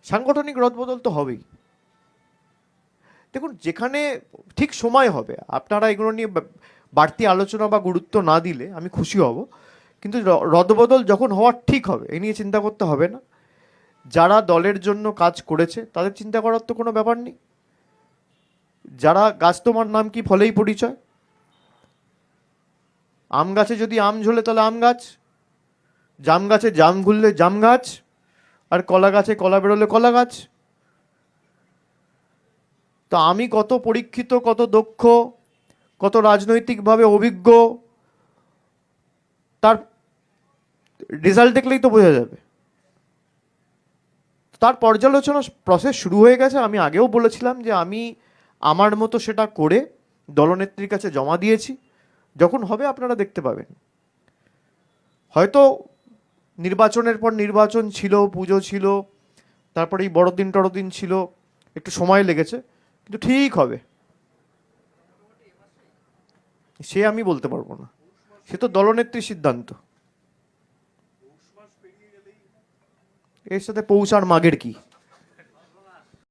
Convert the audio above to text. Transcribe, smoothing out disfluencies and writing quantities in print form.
সাংগঠনিক রদবদল তো হবেই। দেখুন, যেখানে ঠিক সময় হবে, আপনারা এগুলো নিয়ে বাড়তি আলোচনা বা গুরুত্ব না দিলে আমি খুশি হব, কিন্তু রদবদল যখন হওয়ার ঠিক হবে এ নিয়ে চিন্তা করতে হবে না। যারা দলের জন্য কাজ করেছে তাদের চিন্তা করার তো কোনো ব্যাপার নেই। যারা গাছ, তোমার নাম কি ফলেই পরিচয়। আম গাছে যদি আম ঝোলে তাহলে আম গাছ, জাম গাছে জাম ঘুরলে জাম গাছ, আর কলা গাছে কলা বেরোলে কলা গাছ। তো আমি কত পরীক্ষিত, কত দক্ষ, কত রাজনৈতিকভাবে অভিজ্ঞ, তার রেজাল্ট দেখলেই তো বোঝা যাবে। তার পর্যালোচনা প্রসেস শুরু হয়ে গেছে। আমি আগেও বলেছিলাম যে আমি আমার মতো সেটা করে দলনেত্রীর কাছে জমা দিয়েছি। যখন হবে আপনারা দেখতে পাবেন। হয়তো নির্বাচনের পর নির্বাচন ছিল, পুজো ছিল, তারপরে এই বড়দিন টড়দিন ছিল, একটু সময় লেগেছে, কিন্তু ঠিক হবে। সে আমি বলতে পারবো না, সে তো দলনেত্রীর সিদ্ধান্ত। এর সাথে পৌঁছার মাগের কি?